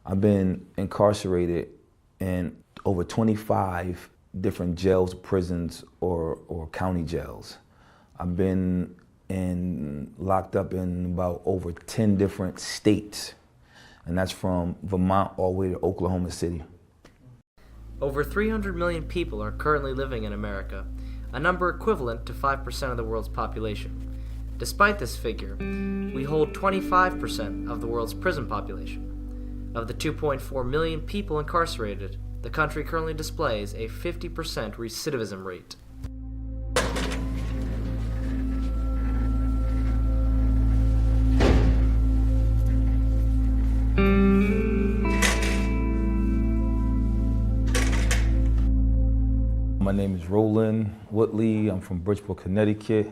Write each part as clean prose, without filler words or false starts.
I've been incarcerated in over 25 different jails, prisons, or county jails. I've been locked up in about over 10 different states, and that's from Vermont all the way to Oklahoma City. Over 300 million people are currently living in America, a number equivalent to 5% of the world's population. Despite this figure, we hold 25% of the world's prison population. Of the 2.4 million people incarcerated, the country currently displays a 50% recidivism rate. My name is Roland Woodley. I'm from Bridgeport, Connecticut.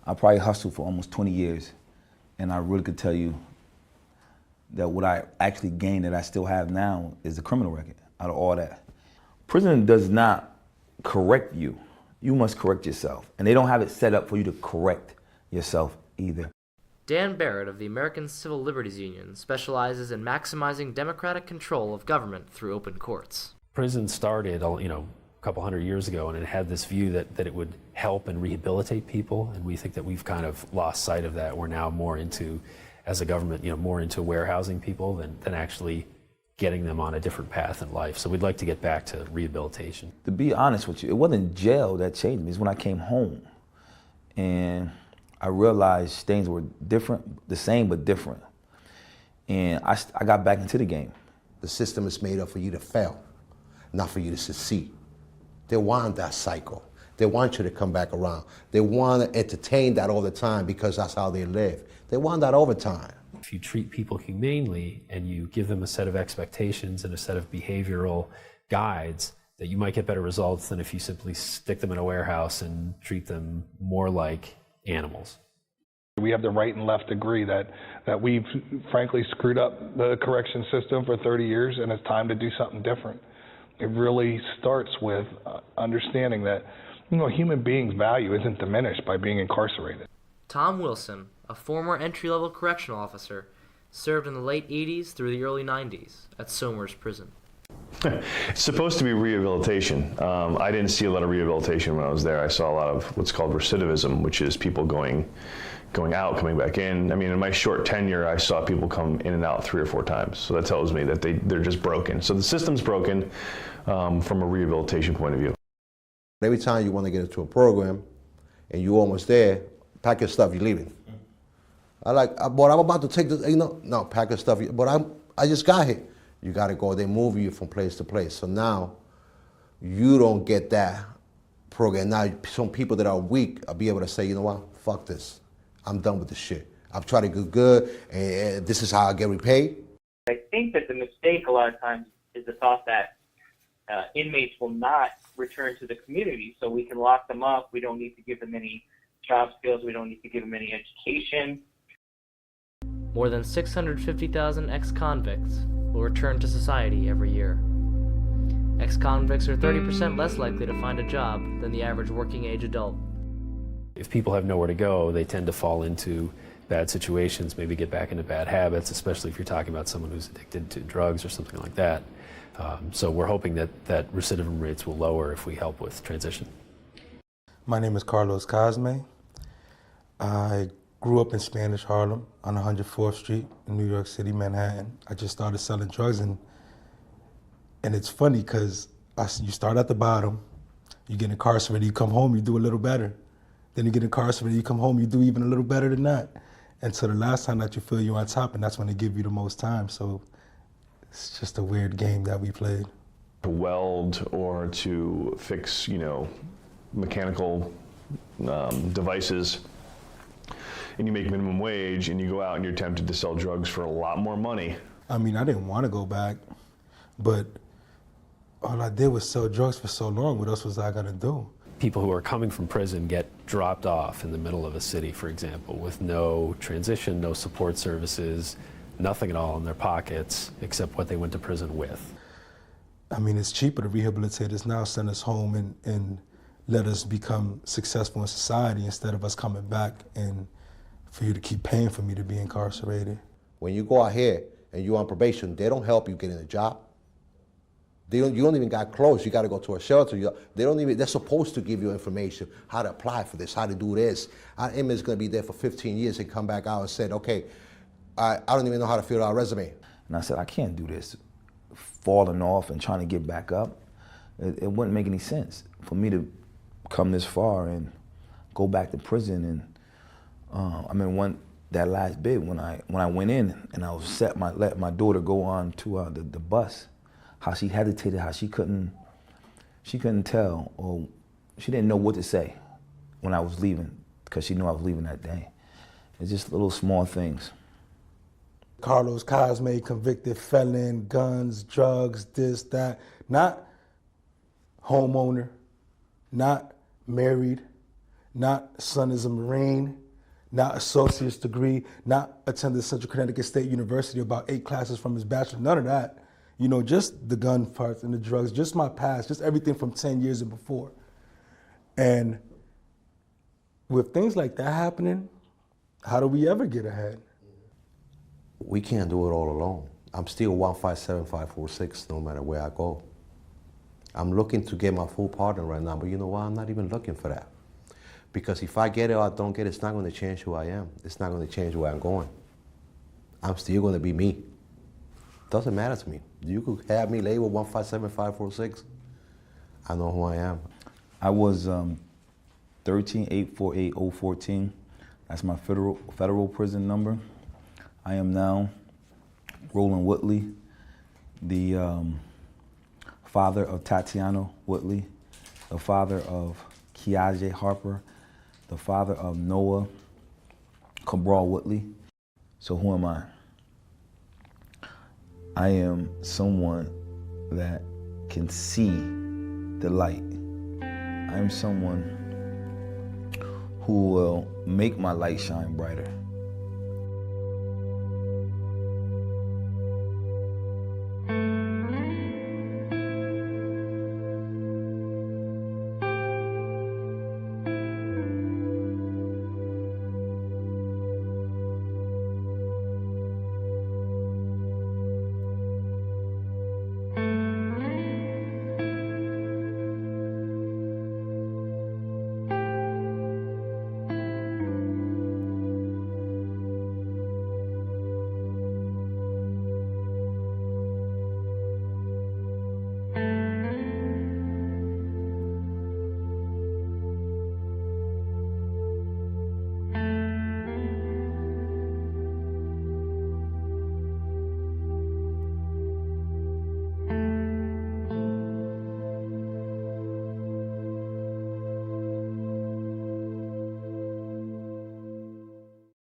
I probably hustled for almost 20 years, and I really could tell you that what I actually gained that I still have now is the criminal record out of all that. Prison does not correct you. You must correct yourself, and they don't have it set up for you to correct yourself either. Dan Barrett of the American Civil Liberties Union specializes in maximizing democratic control of government through open courts. Prison started, couple hundred years ago, and it had this view that it would help and rehabilitate people, and we think that we've kind of lost sight of that. We're now more into, as a government, more into warehousing people than actually getting them on a different path in life. So we'd like to get back to rehabilitation. To be honest with you, it wasn't jail that changed me. It's when I came home, and I realized things were different, the same but different, and I got back into the game. The system is made up for you to fail, not for you to succeed. They want that cycle. They want you to come back around. They want to entertain that all the time because that's how they live. They want that overtime. If you treat people humanely and you give them a set of expectations and a set of behavioral guides, that you might get better results than if you simply stick them in a warehouse and treat them more like animals. We have the right and left agree that we've frankly screwed up the correction system for 30 years and it's time to do something different. It really starts with understanding that human beings' value isn't diminished by being incarcerated. Tom Wilson, a former entry-level correctional officer, served in the late 80s through the early 90s at Somers Prison. It's supposed to be rehabilitation. I didn't see a lot of rehabilitation when I was there. I saw a lot of what's called recidivism, which is people going out, coming back in. I mean, in my short tenure, I saw people come in and out 3 or 4 times. So that tells me that they're just broken. So the system's broken from a rehabilitation point of view. Every time you want to get into a program and you're almost there, pack your stuff, you're leaving. But I'm about to take this, no, pack your stuff, but I just got here. You got to go, they move you from place to place. So now you don't get that program. Now some people that are weak will be able to say, you know what, fuck this. I'm done with this shit. I've tried to do good, and this is how I get repaid. I think that the mistake a lot of times is the thought that inmates will not return to the community, so we can lock them up. We don't need to give them any job skills. We don't need to give them any education. More than 650,000 ex-convicts will return to society every year. Ex-convicts are 30% less likely to find a job than the average working-age adult. If people have nowhere to go, they tend to fall into bad situations, maybe get back into bad habits, especially if you're talking about someone who's addicted to drugs or something like that. So we're hoping that recidivism rates will lower if we help with transition. My name is Carlos Cosme. I grew up in Spanish Harlem on 104th Street in New York City, Manhattan. I just started selling drugs, and it's funny because you start at the bottom, you get incarcerated, you come home, you do a little better. Then you get incarcerated, you come home, you do even a little better than that. And so the last time that you feel you're on top, and that's when they give you the most time. So it's just a weird game that we played. To weld or to fix, mechanical devices, and you make minimum wage, and you go out and you're tempted to sell drugs for a lot more money. I mean, I didn't want to go back, but all I did was sell drugs for so long. What else was I gonna do? People who are coming from prison get dropped off in the middle of a city, for example, with no transition, no support services, nothing at all in their pockets except what they went to prison with. I mean, it's cheaper to rehabilitate us now, send us home and let us become successful in society instead of us coming back and for you to keep paying for me to be incarcerated. When you go out here and you're on probation, they don't help you getting a job. You don't even got close. You got to go to a shelter. They're supposed to give you information, how to apply for this, how to do this. Our inmate's going to be there for 15 years and come back out and said, okay, I don't even know how to fill out a resume. And I said, I can't do this, falling off and trying to get back up. It wouldn't make any sense for me to come this far and go back to prison. And that last bit when I went in and I was let my daughter go on to the bus, how she hesitated, how she couldn't tell, or she didn't know what to say when I was leaving, because she knew I was leaving that day. It's just little small things. Carlos Cosme, convicted felon, guns, drugs, this, that. Not homeowner, not married, not son is a Marine, not associate's degree, not attended Central Connecticut State University, about 8 classes from his bachelor, none of that. You know, just the gun parts and the drugs, just my past, just everything from 10 years and before. And with things like that happening, how do we ever get ahead? We can't do it all alone. I'm still 157-546 no matter where I go. I'm looking to get my full pardon right now, but you know what? I'm not even looking for that. Because if I get it or I don't get it, it's not going to change who I am. It's not going to change where I'm going. I'm still going to be me. Doesn't matter to me. You could have me labeled 157-546. I know who I am. I was 13-848-014. That's my federal prison number. I am now Roland Woodley, the father of Tatiana Woodley, the father of Kiaje Harper, the father of Noah Cabral Woodley. So who am I? I am someone that can see the light. I am someone who will make my light shine brighter.